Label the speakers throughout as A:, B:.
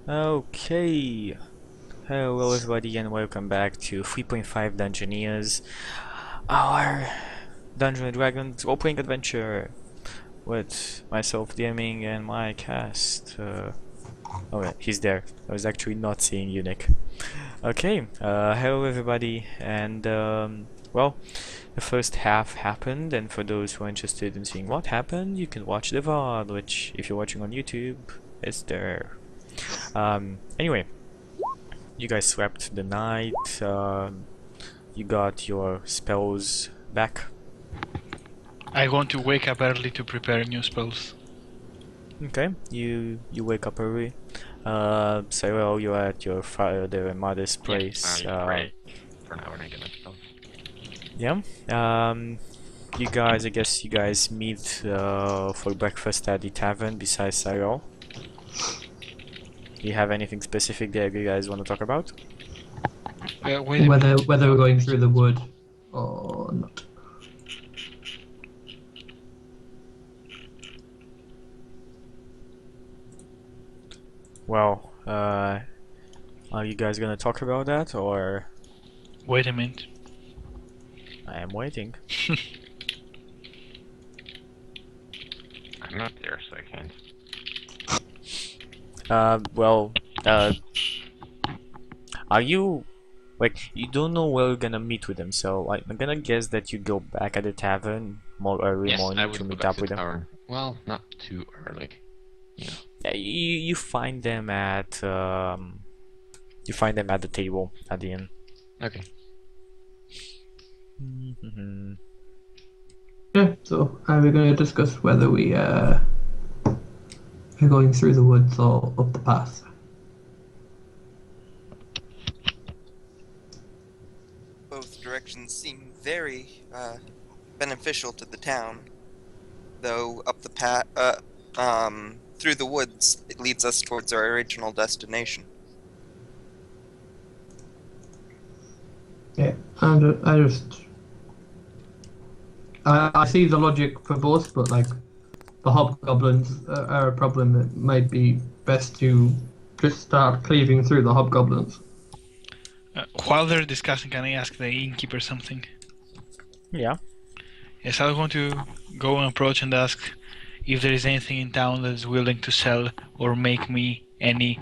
A: Okay, hello everybody and welcome back to 3.5 Dungeoneers, our Dungeons and Dragons role-playing adventure with myself DMing and my cast. Oh yeah, he's there. I was actually not seeing you, Nick. Okay, hello everybody, and well, the first half happened, and for those who are interested in seeing what happened, you can watch the VOD, which, if you're watching on YouTube, is there. Anyway, you guys slept the night, you got your spells back.
B: I want to wake up early to prepare new spells.
A: Okay, you wake up early. Cyril, you're at your father and mother's place.
C: Pray for an hour and I get my spells.
A: Yeah. You guys, I guess you guys meet for breakfast at the tavern besides Cyril. Do you have anything specific that you guys want to talk about?
B: Wait
D: Whether we're going through the wood or not.
A: Well, are you guys gonna talk about that, or?
B: Wait a minute.
A: I am waiting.
C: I'm not there, so I can't.
A: Well, are you, like, you don't know where you're gonna meet with them, so I'm gonna guess that you go back at the tavern more early
C: Yes, I
A: morning
C: would
A: to
C: go
A: meet
C: back
A: up
C: to
A: with
C: the
A: them.
C: tower. Well, not too early. You know.
A: Yeah, you find them at you find them at the table at the inn.
C: Okay.
D: Yeah, so are we going to discuss whether we are going through the woods or up the path?
E: Both directions seem very beneficial to the town, though up the path, through the woods, it leads us towards our original destination.
D: Yeah, I see the logic for both, but like the hobgoblins are a problem. It might be best to just start cleaving through the hobgoblins.
B: While they're discussing, can I ask the innkeeper something?
A: Yeah.
B: Yes, I want to go and approach and ask if there is anything in town that is willing to sell or make me any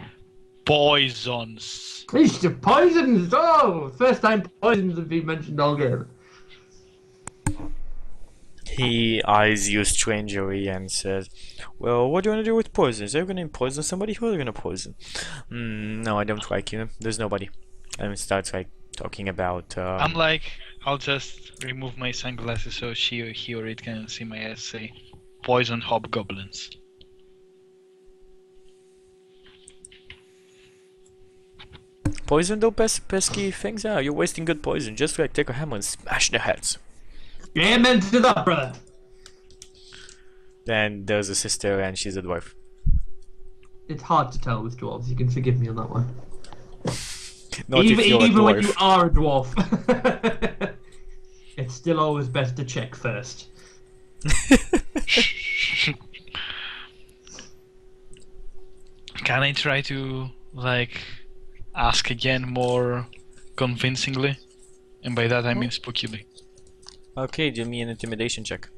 B: poisons.
D: It's the poisons! Oh, first time poisons have been mentioned all game.
A: He eyes you strangely and says, "Well, what do you want to do with poisons? Are you gonna poison somebody? Who are you gonna poison?" No, I don't like you. There's nobody. And he starts like talking about.
B: I'm like, I'll just remove my sunglasses so he or it can see my essay. Poison hobgoblins.
A: Poison those pesky things. Yeah, you're wasting good poison. Just like take a hammer and smash their heads.
D: Amen to that, brother!
A: Then there's a sister, and she's a dwarf.
D: It's hard to tell with dwarves, you can forgive me on that one.
A: Not
D: even
A: if you're a
D: even when you
A: dwarf.
D: are a dwarf. It's still always best to check first.
B: Can I try to, like, ask again more convincingly? And by that I mean spookily.
A: Okay, do me an intimidation check.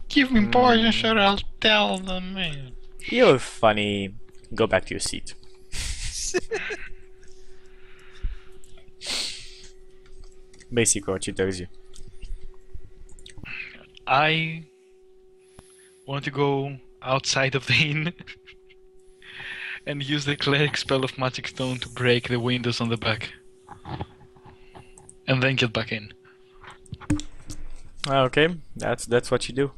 B: Give me poisons or I'll tell them, man.
A: You're funny. Go back to your seat. Basically, what she tells you.
B: I want to go outside of the inn and use the cleric spell of magic stone to break the windows on the back. And then get back in.
A: Okay, that's what you do.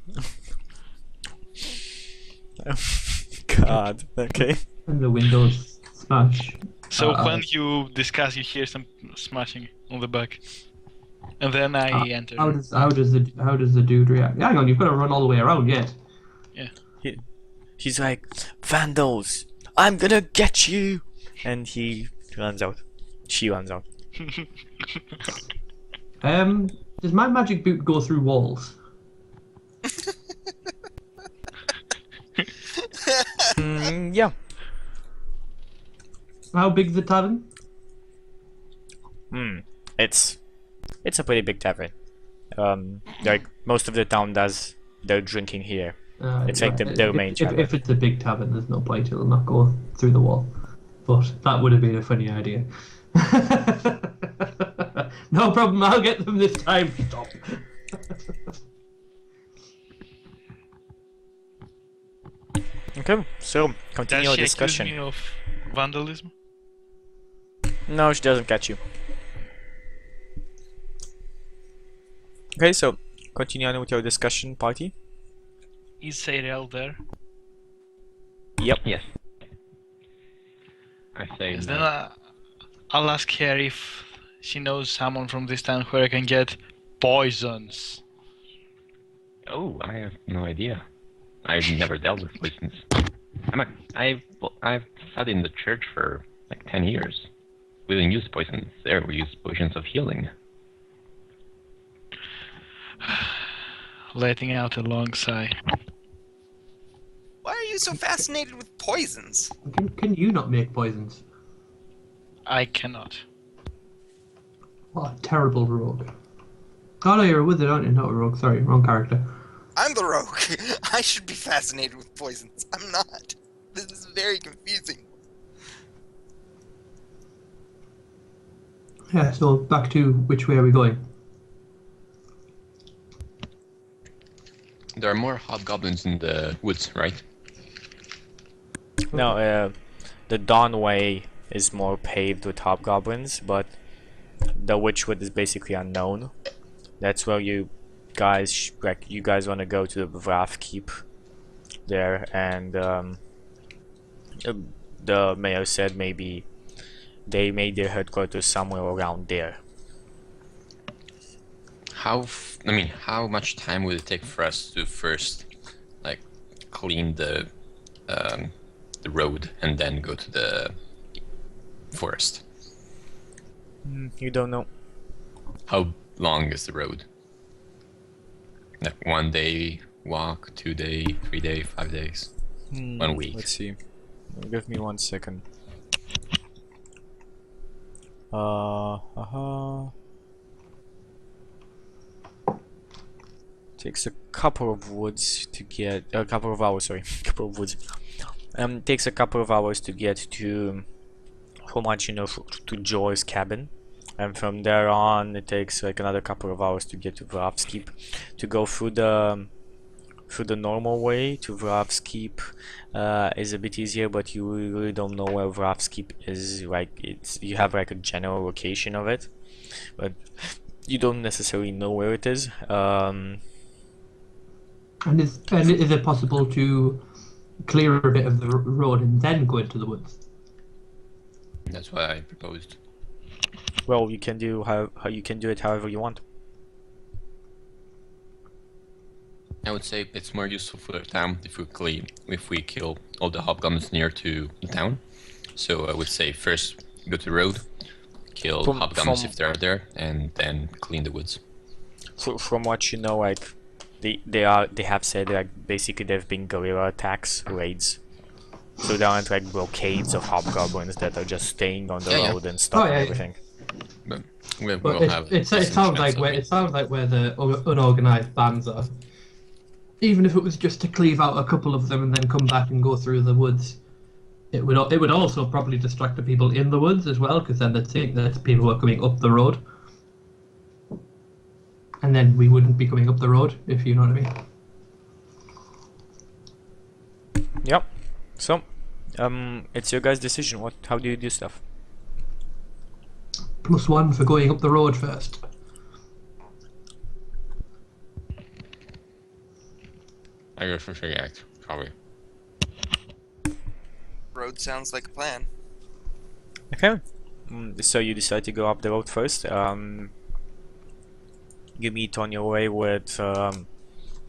A: God. Okay.
D: And the windows smash.
B: So when you discuss, you hear some smashing on the back, and then I enter.
D: How does the dude react? Hang on, you've got to run all the way around yet.
A: He's like, "Vandals, I'm gonna get you," and he runs out. She runs out.
D: Does my magic boot go through walls?
A: Yeah.
D: How big's the tavern?
A: It's a pretty big tavern. Like most of the town does their drinking here. It's like their main channel.
D: If it's a big tavern, there's no point. It'll not go through the wall. But that would have been a funny idea. No problem. I'll get them this time. Stop.
A: Okay, so continue
B: Does
A: our
B: she accuse
A: discussion.
B: me of vandalism?
A: No, she doesn't catch you. Okay, so continue on with your discussion party.
B: Is Serial there?
A: Yep.
C: Yes. I say
B: Yes,
C: no.
B: then I'll ask her if she knows someone from this town where I can get poisons.
C: Oh, I have no idea. I've never dealt with poisons. I've studied in the church for like 10 years. We didn't use poisons there. We use potions of healing.
B: Letting out a long sigh.
E: Why are you so fascinated with poisons?
D: Can you not make poisons?
B: I cannot.
D: What a terrible rogue. Oh no, you're a wizard, aren't you? Not a rogue. Sorry, wrong character.
E: I'm the rogue. I should be fascinated with poisons. I'm not. This is very confusing.
D: Yeah, so back to which way are we going?
C: There are more hobgoblins in the woods, right?
A: No, the Dawn Way is more paved with hobgoblins, but the Witchwood is basically unknown. That's where you guys want to go to the Wrath Keep there, and the mayor said maybe they made their headquarters somewhere around there.
C: How much time would it take for us to first, like, clean the road and then go to the forest?
A: You don't know.
C: How long is the road? Like 1 day walk, 2 day, 3 day, 5 days, 1 week.
A: Let's see. Give me 1 second. Takes a couple of woods to get a couple of hours. Sorry, couple of woods. Takes a couple of hours to get to to Joy's cabin, and from there on it takes like another couple of hours to get to Vraf's Keep. To go through the normal way to Vraf's Keep is a bit easier, but you really don't know where Vraf's Keep is. Like you have like a general location of it, but you don't necessarily know where it is.
D: And is it possible to clear a bit of the road and then go into the woods?
C: That's what I proposed.
A: Well, you can do how you can do it however you want.
C: I would say it's more useful for the town if we kill all the hobgoblins near to the town. So I would say first go to the road, kill hobgoblins if they're there, and then clean the woods.
A: From what you know, like they have said like basically there've been guerrilla attacks, raids. So there aren't like blockades of hobgoblins that are just staying on the road and stopping everything.
C: But
D: it sounds like where the unorganized bands are. Even if it was just to cleave out a couple of them and then come back and go through the woods, it would also probably distract the people in the woods as well, because then they'd think that people are coming up the road, and then we wouldn't be coming up the road, if you know what I mean.
A: Yep. So, it's your guys' decision. How do you do stuff?
D: +1 for going up the road first.
C: I go for free act, probably.
E: Road sounds like a plan.
A: Okay. So you decide to go up the road first. You meet on your way with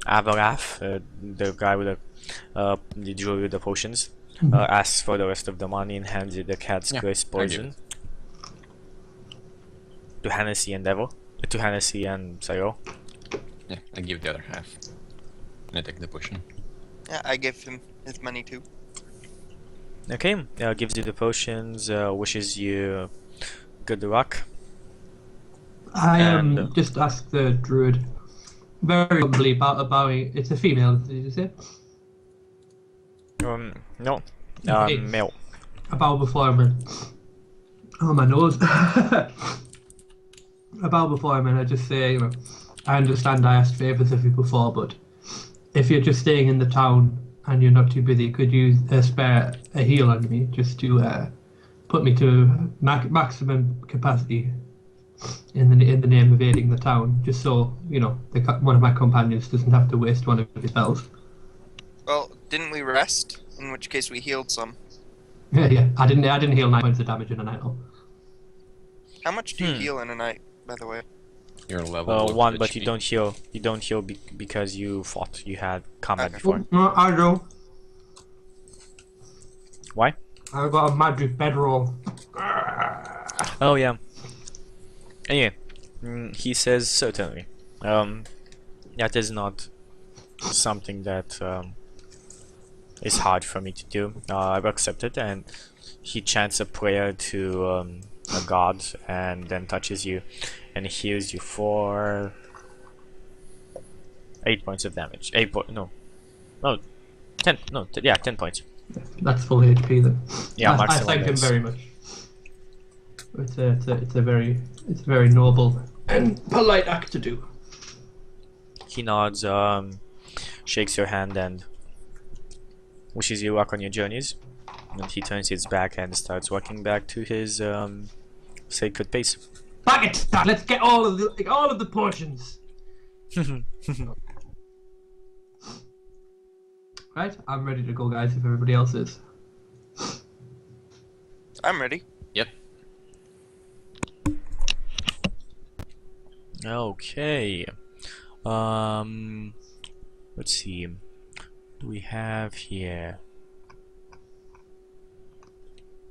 A: Avaraf, the guy with the jewelry with the potions. Asks for the rest of the money and hands you the cat's grace poison. To Hennessy and Devil. To Hennessy and Cyril.
C: Yeah, I give the other half. And I take the potion.
E: Yeah, I give him his money too.
A: Okay, gives you the potions, wishes you good luck.
D: I
A: And
D: just asked the druid very humbly about it. It's a female, did you say?
A: no,
D: Okay.
A: male.
D: I bow before him. Oh, my nose. I bow before him and I just say, I understand I asked favors of you before, but if you're just staying in the town and you're not too busy, could you spare a heal on me just to put me to maximum capacity in the name of aiding the town, just so one of my companions doesn't have to waste one of his spells.
E: Well, didn't we rest? In which case we healed some.
D: Yeah. I didn't heal 9 points of damage in a night.
E: How much do you heal in a night, by the way?
C: Your level.
A: 1, but you don't heal. You don't heal because you fought. You had combat before.
D: No, I do.
A: Why?
D: I got a magic bedroll.
A: Oh yeah. Anyway, he says certainly. That is not something that is hard for me to do. I've accepted, and he chants a prayer to a god, and then touches you, and heals you for 8 points of damage. 10. No, 10 points.
D: That's full HP then.
A: Yeah,
D: I
A: maximum.
D: thank him very much. It's a very noble and polite act to do.
A: He nods, shakes your hand, and wishes you luck on your journeys. And he turns his back and starts walking back to his sacred pace.
D: Back it! Let's get all of the portions. Right, I'm ready to go, guys. If everybody else is.
E: I'm ready.
C: Yep.
A: Okay. Let's see. What do we have here?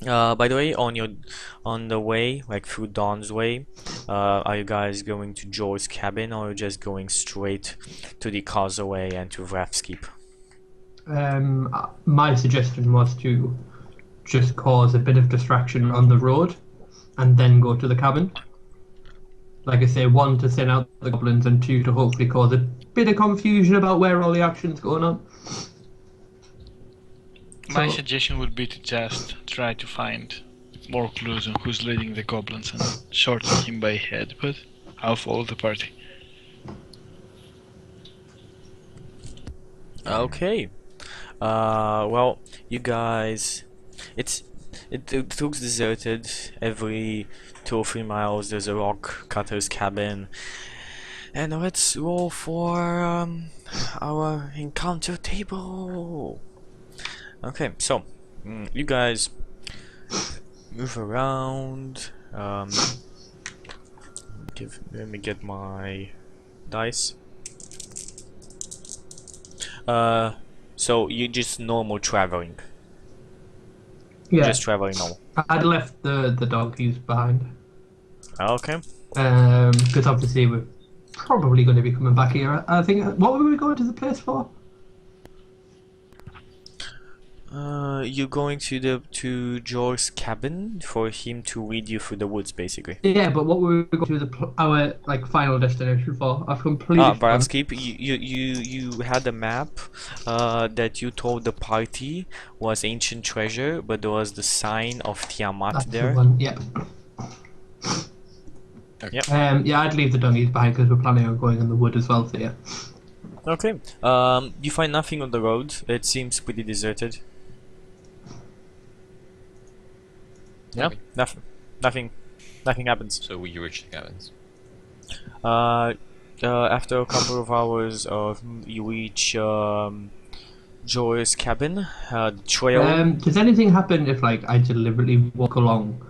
A: By the way, on the way, like through Dawn's Way, are you guys going to Joy's cabin, or are you just going straight to the causeway and to Wrath's Keep?
D: My suggestion was to just cause a bit of distraction on the road, and then go to the cabin. Like I say, 1 to send out the goblins, and 2 to hopefully cause a bit of confusion about where all the action's going on.
B: My suggestion would be to just try to find more clues on who's leading the goblins and shorten him by head, but I'll follow the party.
A: Okay. Well, you guys, it looks deserted. Every 2 or 3 miles there's a rock cutter's cabin. And let's roll for our encounter table. Okay, so you guys move around. Let me get my dice. So you just normal traveling.
D: Yeah.
A: Just traveling normal.
D: I'd left the doggies behind.
A: Okay.
D: Because obviously we're probably going to be coming back here. I think. What were we going to the place for?
A: You're going to George's cabin for him to lead you through the woods, basically.
D: Yeah, but what were we going to our final destination for? I've completely.
A: Wrath's Keep. You had a map that you told the party was ancient treasure, but there was the sign of Tiamat
D: That's
A: there.
D: the one. Yep.
A: Yep.
D: Yeah, I'd leave the donkeys behind because we're planning on going in the wood as well. So yeah.
A: Okay. You find nothing on the road. It seems pretty deserted. Yeah, nothing happens.
C: So we reach the cabins.
A: After a couple of hours, you reach Joy's cabin. The trail.
D: Does anything happen if I deliberately walk along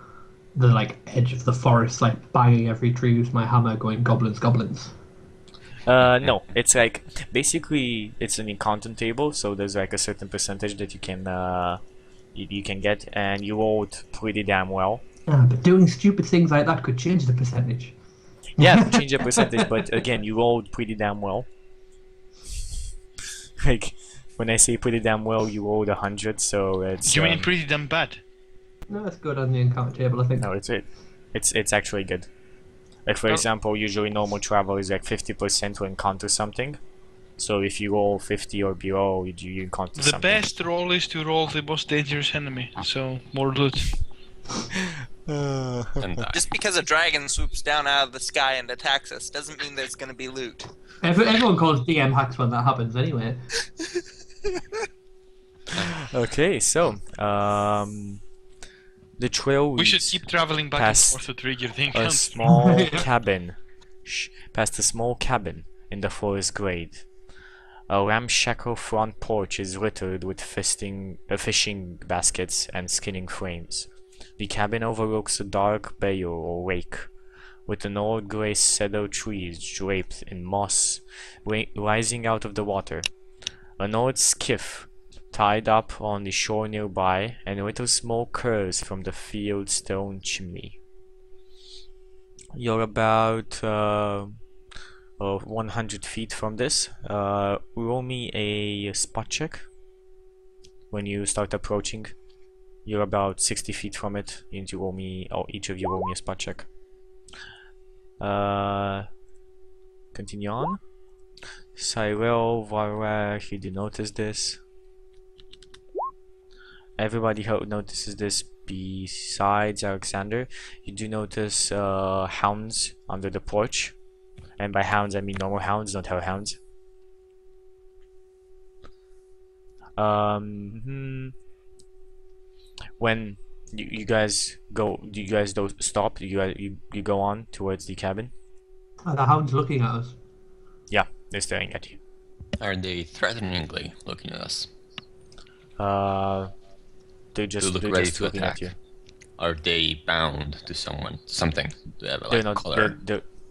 D: the edge of the forest, banging every tree with my hammer, going goblins, goblins?
A: No, it's basically it's an encounter table, so there's a certain percentage that you can you can get, and you rolled pretty damn well.
D: But doing stupid things like that could change the percentage.
A: Yeah, to change the percentage, but again, you rolled pretty damn well. When I say pretty damn well, you rolled 100, so it's.
B: You mean pretty damn bad?
D: No, that's good on the encounter table, I think.
A: No, it's actually good. Like for
B: Oh.
A: example, usually normal travel is like 50% to encounter something. So if you roll 50 or below, you encounter
B: The
A: something.
B: best roll is to roll the most dangerous enemy, so more loot.
C: And die.
E: Just because a dragon swoops down out of the sky and attacks us doesn't mean there's going to be loot.
D: Everyone calls DM hacks when that happens anyway.
A: Okay, so the trail
B: We should
A: leads
B: keep traveling back
A: past
B: and forth to trigger the
A: a
B: encounter.
A: small
D: Yeah.
A: cabin. Past a small cabin in the forest glade. A ramshackle front porch is littered with fishing baskets and skinning frames. The cabin overlooks a dark bay or lake, with an old grey cedar tree draped in moss rising out of the water. An old skiff tied up on the shore nearby, and little smoke curls from the field stone chimney. You're about 100 feet from this. Roll me a spot check when you start approaching. You're about 60 feet from it. You need to roll me, or each of you roll me a spot check. Continue on. Cyril, Varwag, you do notice this. Everybody notices this besides Alexander. You do notice hounds under the porch. And by hounds I mean normal hounds, not hellhounds. When you guys go, do you guys don't stop? You go on towards the cabin?
D: Are the hounds looking at us?
A: Yeah, they're staring at you.
C: Are they threateningly looking at us?
A: They're just
C: look
A: they're
C: ready
A: just
C: to
A: looking
C: attack.
A: at you.
C: Are they bound to someone? Something? Do they have
A: They're
C: like
A: not.
C: color?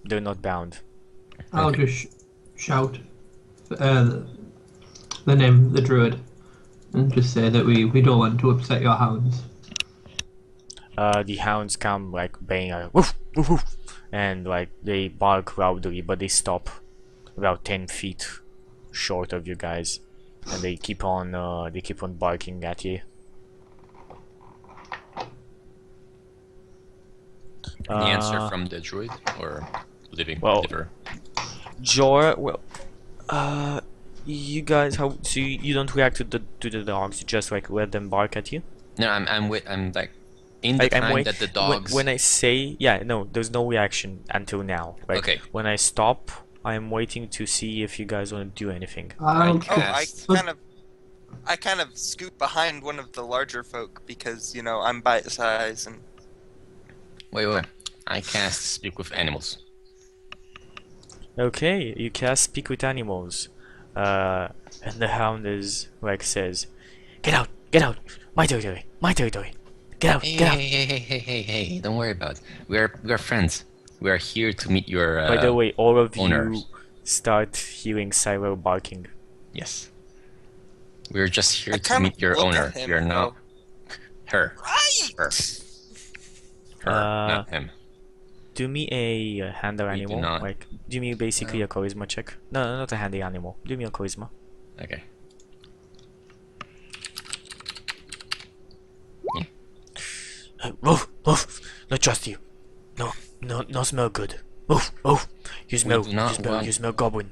A: They're not bound.
D: I'll
C: Okay.
D: just shout the name, the druid, and just say that we don't want to upset your hounds.
A: The hounds come like baying like woof woof woof, and like they bark loudly, but they stop about 10 feet short of you guys, and they keep on barking at you.
C: Any answer from the druid or living
A: well,
C: liver?
A: Jor, well, you guys, so you don't react to the dogs, you just like let them bark at you?
C: No, I'm like in the
A: Like,
C: time that the dogs.
A: when I say, yeah, no, there's no reaction until now. Like,
C: Okay.
A: when I stop, I'm waiting to see if you guys want to do anything.
D: I'll
E: Oh,
C: Cast.
E: I kind of scoot behind one of the larger folk because, you know, I'm bite size and
C: Wait. I cast speak with animals.
A: Okay, you cast Speak with Animals. And the hound is, like, says, get out, my territory, get out, get out.
C: Hey, don't worry about it. We're friends. We are here to meet your
A: By the way, all of
C: owners.
A: you start hearing Cyril barking.
C: Yes. We're just here
E: I
C: to
E: kind
C: meet
E: of
C: your
E: look
C: owner.
E: at him
C: We are
E: and
C: not
E: go,
C: her.
E: right.
C: Her, not him.
A: Do me a handler
C: We do
A: animal.
C: not.
A: Like, do me basically a charisma check. No, not a handy animal. Do me a charisma.
C: Okay.
A: Woof, woof. Not trust you. No smell good. Woof, woof. You smell,
C: do not want-
A: you smell goblin.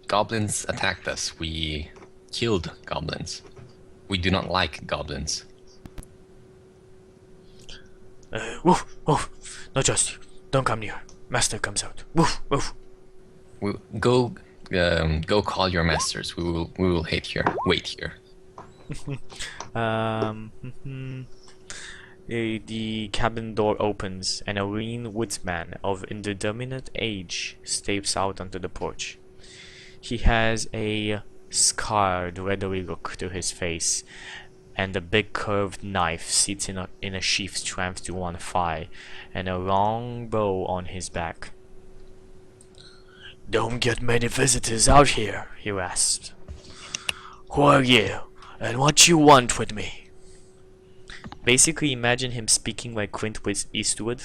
C: Goblins attacked us. We killed goblins. We do not like goblins.
A: Woof, woof. Not trust you. Don't come near. Master comes out. Woof, woof.
C: We go call your masters. We will wait here.
A: The cabin door opens and a lean woodsman of indeterminate age steps out onto the porch. He has a scarred, leathery look to his face, and a big curved knife sits in a sheath strapped to one thigh, and a long bow on his back. Don't get many visitors out here, he rasps. Who are you, and what you want with me? Basically, imagine him speaking like Clint Eastwood.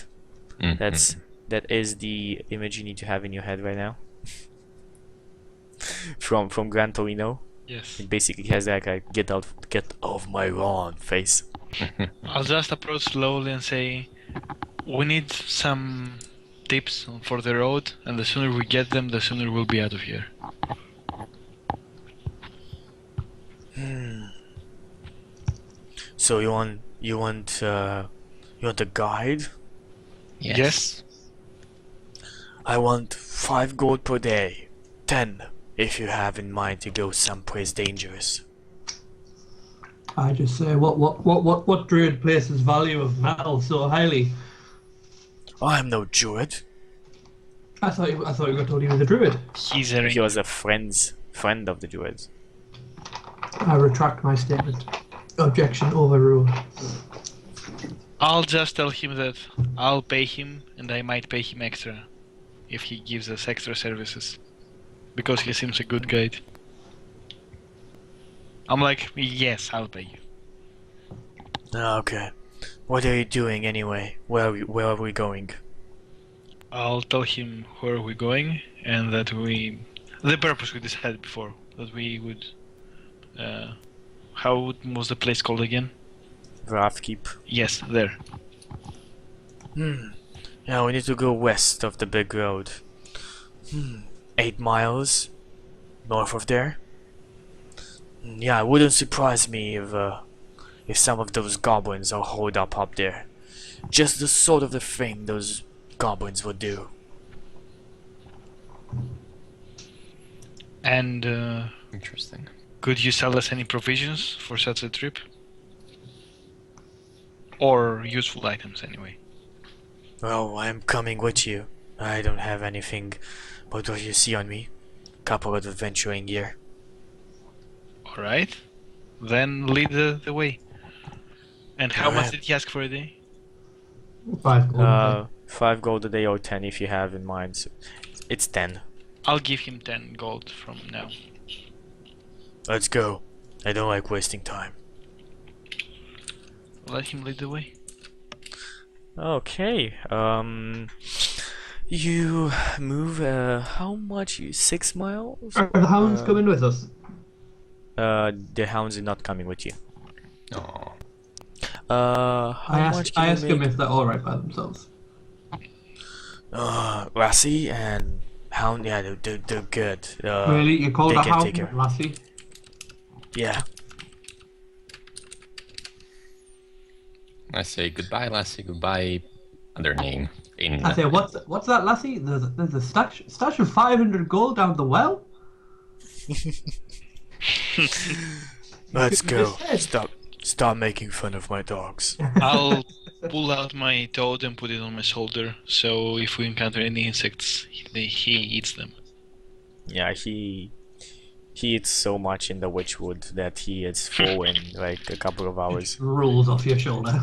A: That is the image you need to have in your head right now. from Gran Torino.
B: Yes.
A: It basically has like a get off my lawn face.
B: I'll just approach slowly and say, we need some tips for the road, and the sooner we get them, the sooner we'll be out of here.
A: So you want a guide?
B: Yes.
A: I want 5 gold per day. 10 if you have in mind to go someplace dangerous.
D: I just say, what druid places value of metal so highly?
A: I'm no druid.
D: I thought you were told he was a druid.
B: He's a
A: He was a friend of the druids.
D: I retract my statement. Objection overruled.
B: I'll just tell him that I'll pay him, and I might pay him extra if he gives us extra services, because he seems a good guide. I'm like, yes, I'll pay you.
A: Okay. What are you doing anyway? Where are we going?
B: I'll tell him where we're going, and that the purpose we decided before, that we would, how was the place called again?
A: Wrathkeep.
B: Yes, there.
A: Yeah, we need to go west of the big road. 8 miles north of there. Yeah, it wouldn't surprise me if some of those goblins are holed up there. Just the sort of the thing those goblins would do.
B: And
C: Interesting.
B: could you sell us any provisions for such a trip? Or useful items, anyway.
A: Well, I'm coming with you. I don't have anything but what you see on me. Couple of adventuring gear.
B: Alright. Then lead the way. And how much
A: Alright.
B: did he ask for a day?
D: 5 gold.
A: 5 gold a day or 10 if you have in mind. So it's 10.
B: I'll give him 10 gold from now.
A: Let's go. I don't like wasting time.
B: Let him lead the way.
A: Okay. You move how much? 6 miles?
D: Are the hounds coming with us?
A: The hounds are not coming with you.
C: Oh.
A: How much
D: I
A: can
D: ask
A: you
D: them
A: make?
D: if they're alright by themselves.
A: Lassie and hound, yeah, they're good.
D: Really? You call
A: they
D: the
A: can
D: hound
A: take her.
D: Lassie?
A: Yeah.
C: I say goodbye, Lassie. Goodbye. Other name.
D: I say, what's that, Lassie? There's a stash of 500 gold down the well?
A: Let's
D: You
A: go.
D: just said.
A: Stop making fun of my dogs.
B: I'll pull out my toad and put it on my shoulder, so if we encounter any insects, he eats them.
A: Yeah, he eats so much in the witchwood that he is full in like a couple of hours.
D: Rolls off your shoulder.